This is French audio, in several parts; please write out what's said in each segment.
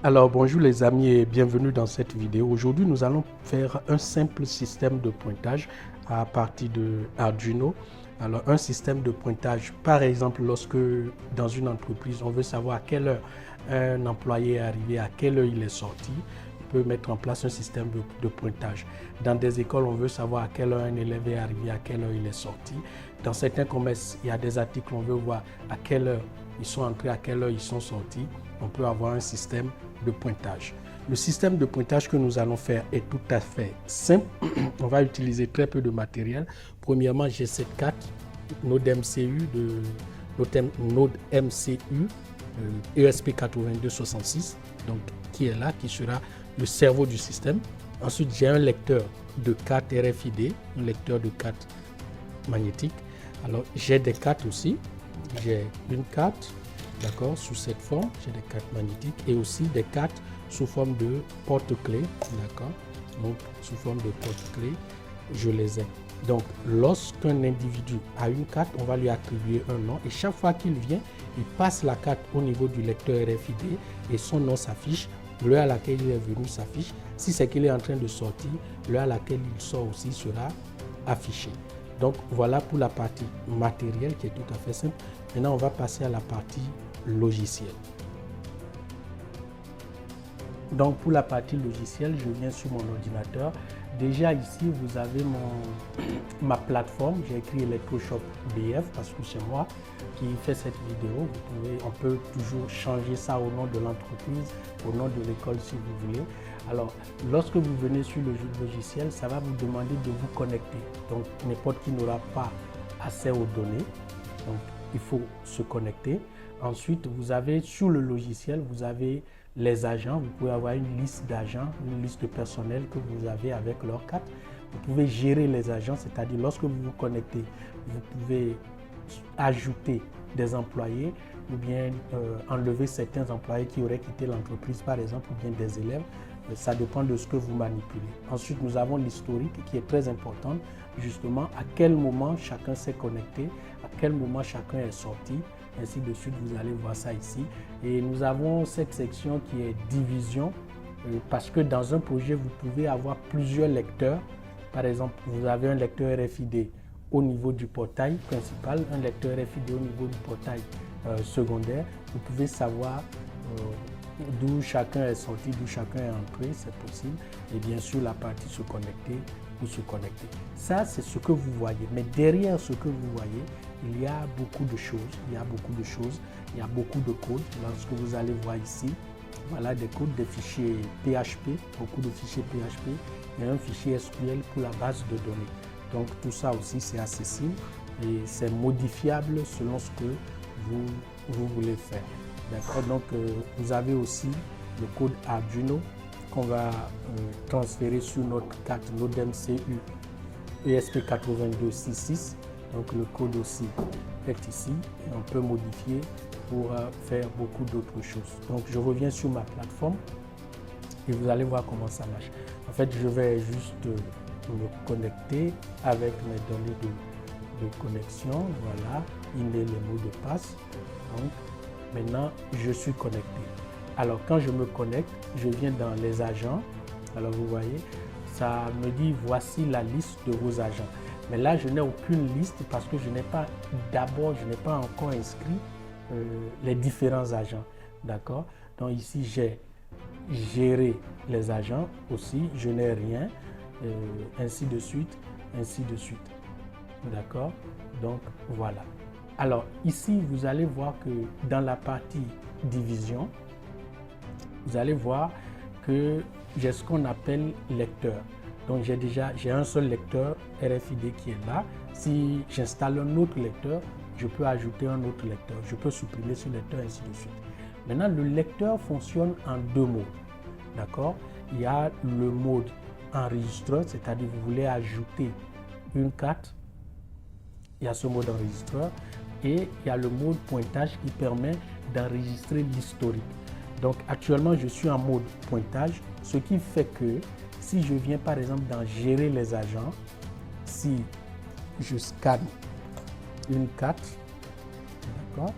Alors bonjour les amis et bienvenue dans cette vidéo. Aujourd'hui nous allons faire un simple système de pointage à partir de Arduino. Alors un système de pointage, par exemple lorsque dans une entreprise on veut savoir à quelle heure un employé est arrivé, à quelle heure il est sorti, on peut mettre en place un système de pointage. Dans des écoles on veut savoir à quelle heure un élève est arrivé, à quelle heure il est sorti. Dans certains commerces il y a des articles, on veut voir à quelle heure ils sont entrés, à quelle heure ils sont sortis. On peut avoir un système de pointage. Le système de pointage que nous allons faire est tout à fait simple. On va utiliser très peu de matériel. Premièrement, j'ai cette carte Node MCU Node MCU ESP8266, donc qui est là, qui sera le cerveau du système. Ensuite, j'ai un lecteur de cartes RFID, un lecteur de cartes magnétiques. Alors, j'ai des cartes aussi. J'ai une carte, d'accord, sous cette forme, j'ai des cartes magnétiques et aussi des cartes sous forme de porte-clés, d'accord, donc sous forme de porte-clés, je les ai. Donc, lorsqu'un individu a une carte, on va lui attribuer un nom et chaque fois qu'il vient, il passe la carte au niveau du lecteur RFID et son nom s'affiche, l'heure à laquelle il est venu s'affiche. Si c'est qu'il est en train de sortir, l'heure à laquelle il sort aussi sera affichée. Donc voilà pour la partie matérielle qui est tout à fait simple. Maintenant, on va passer à la partie logicielle. Donc pour la partie logicielle, je viens sur mon ordinateur. Déjà ici, vous avez ma plateforme. J'ai écrit Electroshop BF parce que c'est moi qui fais cette vidéo. On peut toujours changer ça au nom de l'entreprise, au nom de l'école si vous voulez. Alors, lorsque vous venez sur le logiciel, ça va vous demander de vous connecter. Donc, n'importe qui n'aura pas accès aux données. Donc, il faut se connecter. Ensuite, vous avez sur le logiciel, vous avez les agents. Vous pouvez avoir une liste d'agents, une liste de personnel que vous avez avec leur carte. Vous pouvez gérer les agents, c'est-à-dire lorsque vous vous connectez, vous pouvez ajouter des employés ou bien enlever certains employés qui auraient quitté l'entreprise, par exemple, ou bien des élèves. Ça dépend de ce que vous manipulez. Ensuite, nous avons l'historique qui est très important. Justement, à quel moment chacun s'est connecté, à quel moment chacun est sorti, ainsi de suite. Vous allez voir ça ici. Et nous avons cette section qui est division, parce que dans un projet, vous pouvez avoir plusieurs lecteurs. Par exemple, vous avez un lecteur RFID au niveau du portail principal, un lecteur RFID au niveau du portail secondaire. Vous pouvez savoir d'où chacun est sorti, d'où chacun est entré, c'est possible. Et bien sûr, la partie se connecter ou se connecter. Ça, c'est ce que vous voyez. Mais derrière ce que vous voyez, il y a beaucoup de choses. Il y a beaucoup de choses. Il y a beaucoup de codes. Lorsque vous allez voir ici, voilà des codes, des fichiers PHP, beaucoup de fichiers PHP et un fichier SQL pour la base de données. Donc, tout ça aussi, c'est accessible et c'est modifiable selon ce que vous voulez faire. D'accord, donc vous avez aussi le code Arduino qu'on va transférer sur notre carte Node MCU ESP8266. Donc le code aussi est ici et on peut modifier pour faire beaucoup d'autres choses. Donc je reviens sur ma plateforme et vous allez voir comment ça marche. En fait, je vais juste me connecter avec mes données de connexion. Voilà, email et mot de passe. Donc, maintenant, je suis connecté. Alors, quand je me connecte, je viens dans les agents. Alors, vous voyez, ça me dit voici la liste de vos agents. Mais là, je n'ai aucune liste parce que je n'ai pas encore inscrit les différents agents. D'accord? Donc, ici, j'ai géré les agents aussi. Je n'ai rien. Ainsi de suite, ainsi de suite. D'accord? Donc, voilà. Alors ici, vous allez voir que dans la partie division, vous allez voir que j'ai ce qu'on appelle lecteur. Donc j'ai un seul lecteur RFID qui est là. Si j'installe un autre lecteur, je peux ajouter un autre lecteur. Je peux supprimer ce lecteur, ainsi de suite. Maintenant, le lecteur fonctionne en deux modes. D'accord? Il y a le mode enregistreur, c'est-à-dire vous voulez ajouter une carte. Il y a ce mode enregistreur. Et il y a le mode pointage qui permet d'enregistrer l'historique. Donc actuellement, je suis en mode pointage, ce qui fait que si je viens par exemple dans gérer les agents, si je scanne une carte, d'accord,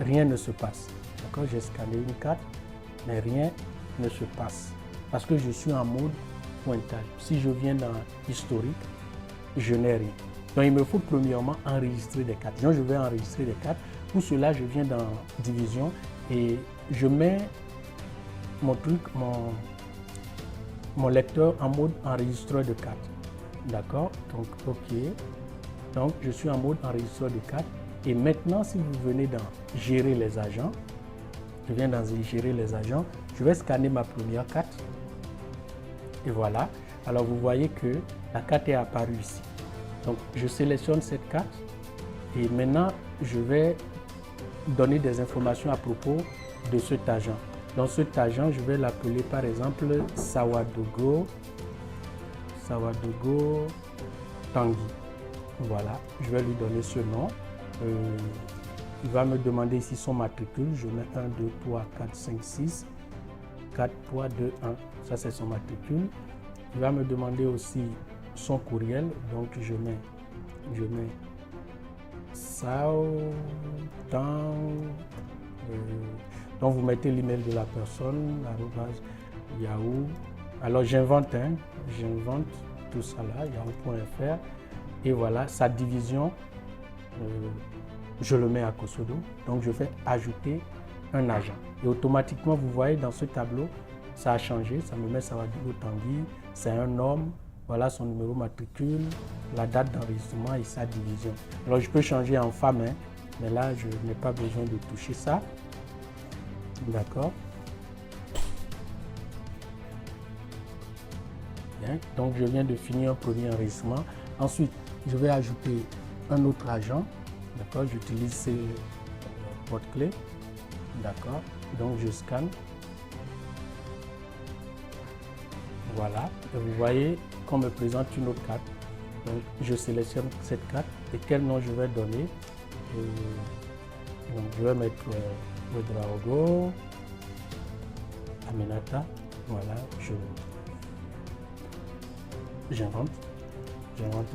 rien ne se passe. D'accord, j'ai scanné une carte, mais rien ne se passe parce que je suis en mode pointage. Si je viens dans historique, je n'ai rien. Donc il me faut premièrement enregistrer des cartes. Donc je vais enregistrer des cartes. Pour cela, je viens dans division et je mets mon truc, mon lecteur en mode enregistreur de cartes. D'accord? Donc OK. Donc je suis en mode enregistreur de cartes. Et maintenant, si vous venez dans gérer les agents, je viens dans gérer les agents, je vais scanner ma première carte. Et voilà. Alors vous voyez que la carte est apparue ici. Donc je sélectionne cette carte et maintenant je vais donner des informations à propos de cet agent. Dans cet agent, je vais l'appeler par exemple Sawadogo Tanguy. Voilà, je vais lui donner ce nom. Il va me demander ici son matricule. Je mets 1, 2, 3, 4, 5, 6, 4, 3, 2, 1. Ça, c'est son matricule. Il va me demander aussi son courriel. Donc, je mets Sao Tang. Donc, vous mettez l'email de la personne, @yahoo. Alors, j'invente tout ça là, yahoo.fr. Et voilà, sa division, je le mets à Kosodo. Donc, je fais ajouter un agent. Et automatiquement, vous voyez dans ce tableau, ça a changé. Ça me met Sawadogo Tanguy. C'est un homme. Voilà son numéro matricule, la date d'enregistrement et sa division. Alors, je peux changer en femme, hein, mais là, je n'ai pas besoin de toucher ça. D'accord. Bien. Donc, je viens de finir un premier enregistrement. Ensuite, je vais ajouter un autre agent. D'accord. J'utilise ces porte-clés. D'accord. Donc, je scanne. Voilà. Et vous voyez qu'on me présente une autre carte. Donc, je sélectionne cette carte et quel nom je vais donner. Donc, je vais mettre Ouedraogo, Aminata. Voilà. J'invente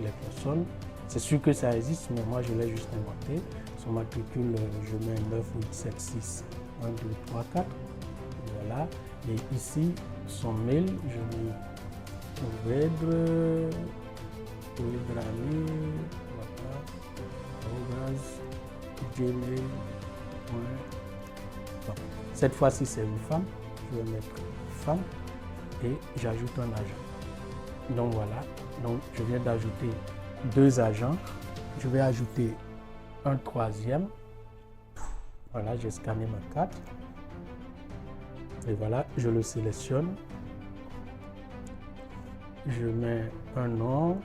les personnes. C'est sûr que ça existe, mais moi je l'ai juste inventé. Son matricule, je mets 9, 8, 7, 6, 1, 2, 3, 4. Voilà. Et ici, son mail, je mets gmail.com. Cette fois-ci, c'est une femme. Je vais mettre femme et j'ajoute un agent. Donc voilà, donc je viens d'ajouter 2 agents. Je vais ajouter un troisième. Voilà, j'ai scanné ma carte. Et voilà, je le sélectionne. Je mets un nom.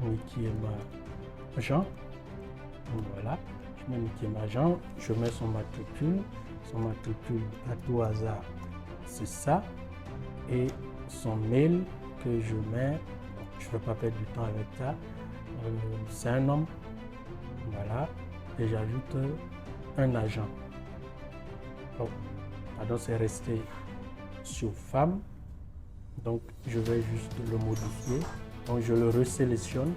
Nikiema Jean. Voilà, je mets Nikiema Jean. Je mets son matricule. Son matricule à tout hasard, c'est ça. Et son mail que je mets, je ne vais pas perdre du temps avec ça, c'est un homme, voilà, et j'ajoute un agent. Donc, pardon, c'est resté sur femme, donc je vais juste le modifier, donc je le resélectionne,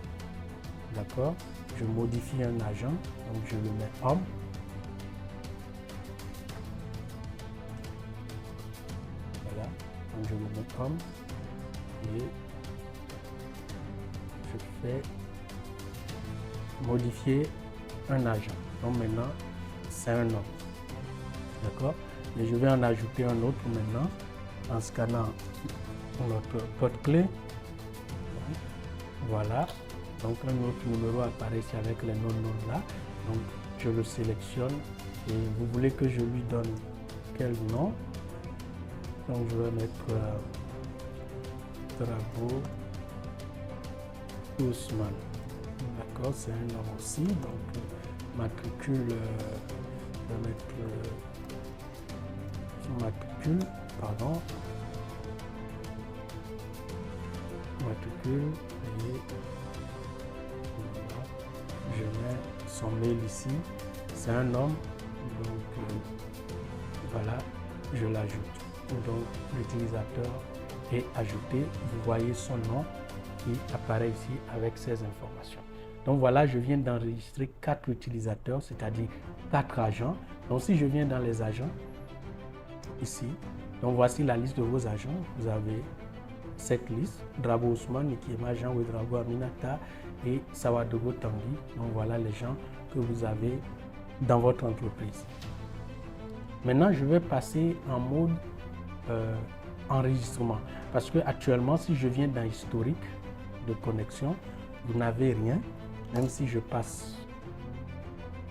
d'accord, je modifie un agent, donc je le mets homme. Je le mets comme et je fais modifier un agent. Donc maintenant, c'est un homme. D'accord? Et je vais en ajouter un autre maintenant en scannant notre porte-clé. Voilà. Donc un autre numéro apparaît ici avec les noms là. Donc je le sélectionne et vous voulez que je lui donne quel nom? Donc je vais mettre Trabo Ousmane. D'accord, c'est un nom aussi. Donc matricule, je vais mettre son matricule, pardon. Matricule et voilà. Je mets son mail ici. C'est un homme. Donc voilà, je l'ajoute. Donc l'utilisateur est ajouté, vous voyez son nom qui apparaît ici avec ces informations. Donc voilà, je viens d'enregistrer 4 utilisateurs, c'est-à-dire 4 agents. Donc si je viens dans les agents, ici, donc voici la liste de vos agents. Vous avez cette liste, Drabo Ousmane, Nikiema Jean, Ouedraogo Aminata et Sawadogo Tanguy. Donc voilà les gens que vous avez dans votre entreprise. Maintenant, je vais passer en mode enregistrement. Parce que actuellement, si je viens dans historique de connexion, vous n'avez rien. Même si je passe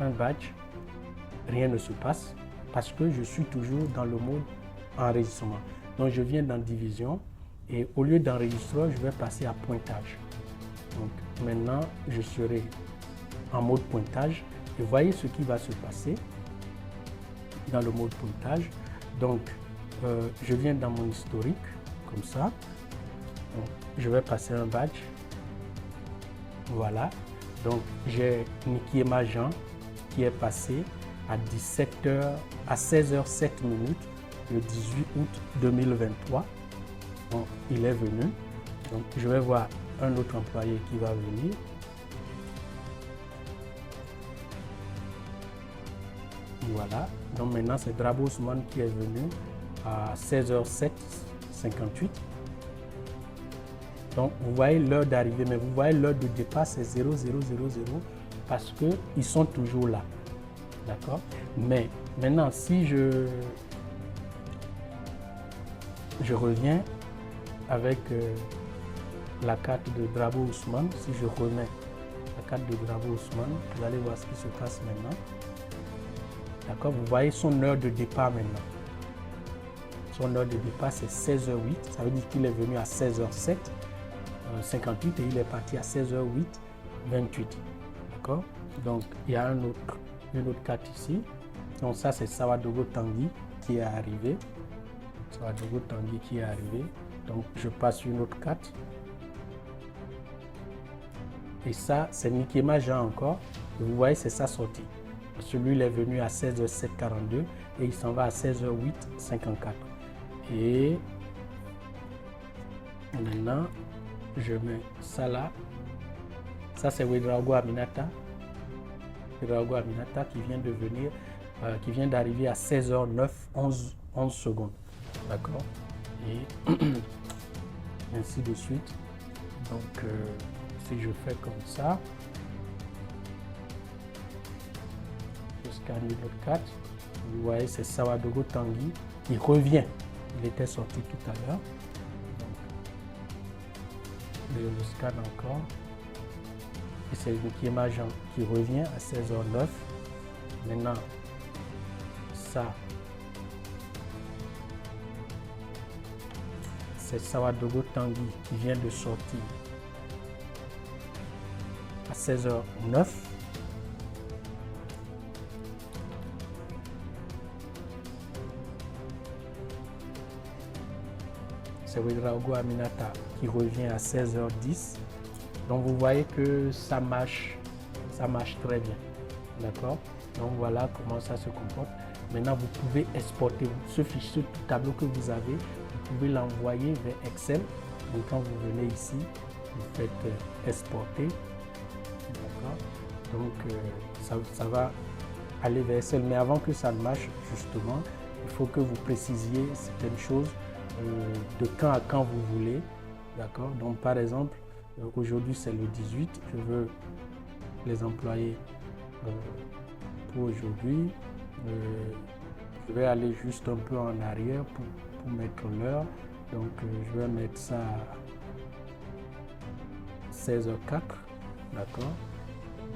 un badge, rien ne se passe parce que je suis toujours dans le mode enregistrement. Donc je viens dans division et au lieu d'enregistreur, je vais passer à pointage. Donc maintenant, je serai en mode pointage et voyez ce qui va se passer dans le mode pointage. Donc je viens dans mon historique comme ça. Donc, je vais passer un badge. Voilà. Donc j'ai Nikiema Jean qui est passé à 16h07 le 18 août 2023. Donc, il est venu. Donc je vais voir un autre employé qui va venir. Voilà. Donc maintenant c'est Drabo Ousmane qui est venu à 16h07:58. Donc vous voyez l'heure d'arrivée, mais vous voyez l'heure de départ c'est 0000 parce qu'ils sont toujours là. D'accord? Mais maintenant si je reviens avec la carte de Drabo Ousmane, si je remets la carte de Drabo Ousmane, vous allez voir ce qui se passe maintenant. D'accord? Vous voyez son heure de départ maintenant. Son heure de départ c'est 16h08, ça veut dire qu'il est venu à 16h07:58 et il est parti à 16h08:28. D'accord? Donc il y a une autre carte ici. Donc ça c'est Sawadogo Tanguy qui est arrivé. Sawadogo Tanguy qui est arrivé. Donc je passe une autre carte. Et ça c'est Nikiema Jean encore. Et vous voyez c'est sa sortie. Celui il est venu à 16h07:42 et il s'en va à 16h08:54. Et maintenant, je mets ça là. Ça, c'est Ouedraogo Aminata. Ouedraogo Aminata qui vient de venir, qui vient d'arriver à 16h09:11. D'accord? Et ainsi de suite. Donc, si je fais comme ça, je scanne l'autre carte. Vous voyez, c'est Sawadogo Tanguy qui revient. Il était sorti tout à l'heure. Je le scanne encore. Et c'est Nikiema Jean qui revient à 16h09. Maintenant, ça, c'est Sawadogo Tanguy qui vient de sortir à 16h09. C'est Ouedraogo Aminata qui revient à 16h10. Donc vous voyez que ça marche très bien. D'accord? Donc voilà comment ça se comporte. Maintenant vous pouvez exporter ce fichier, ce tableau que vous avez, vous pouvez l'envoyer vers Excel. Donc quand vous venez ici, vous faites exporter. D'accord? Donc ça va aller vers Excel. Mais avant que ça ne marche justement, il faut que vous précisiez certaines choses. De quand à quand vous voulez, d'accord? Donc par exemple, aujourd'hui c'est le 18, je veux les employés pour aujourd'hui. Je vais aller juste un peu en arrière pour mettre l'heure. Donc je vais mettre ça à 16h04, d'accord?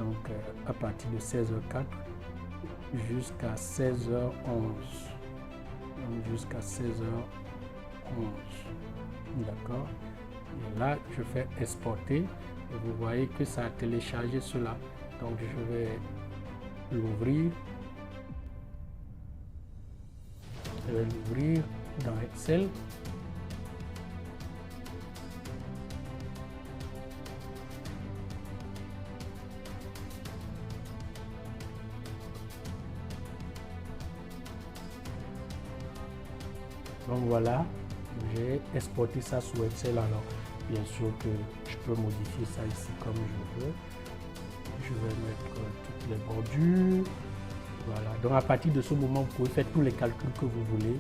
Donc à partir de 16h04 jusqu'à 16h11. Donc jusqu'à 16h11. D'accord? Et là, je fais exporter et vous voyez que ça a téléchargé cela. Donc, je vais l'ouvrir. Je vais l'ouvrir dans Excel. Donc voilà, j'ai exporté ça sous Excel. Alors bien sûr que je peux modifier ça ici comme je veux. je vais mettre toutes les bordures. Voilà. Donc à partir de ce moment, vous pouvez faire tous les calculs que vous voulez.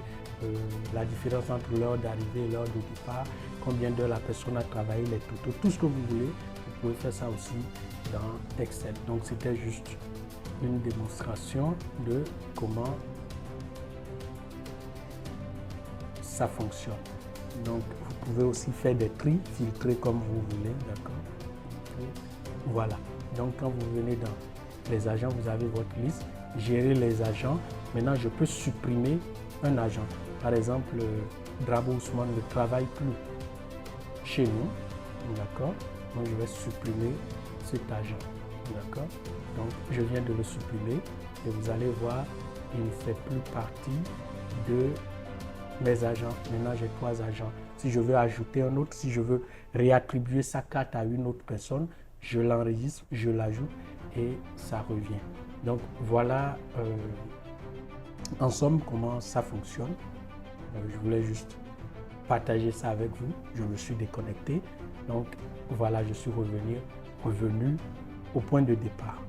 La différence entre l'heure d'arrivée et l'heure de départ, combien d'heures la personne a travaillé, les totaux, tout ce que vous voulez. Vous pouvez faire ça aussi dans Excel. Donc c'était juste une démonstration de comment ça fonctionne. Donc vous pouvez aussi faire des tris, filtrer comme vous voulez, d'accord. Voilà. Donc quand vous venez dans les agents, vous avez votre liste, gérer les agents. Maintenant, je peux supprimer un agent. Par exemple, Drabo Ousmane ne travaille plus chez nous, d'accord. Donc je vais supprimer cet agent, d'accord. Donc je viens de le supprimer et vous allez voir, il ne fait plus partie de mes agents. Maintenant, j'ai 3 agents. Si je veux ajouter un autre, si je veux réattribuer sa carte à une autre personne, je l'enregistre, je l'ajoute et ça revient. Donc voilà en somme comment ça fonctionne. Je voulais juste partager ça avec vous. Je me suis déconnecté. Donc voilà, je suis revenu au point de départ.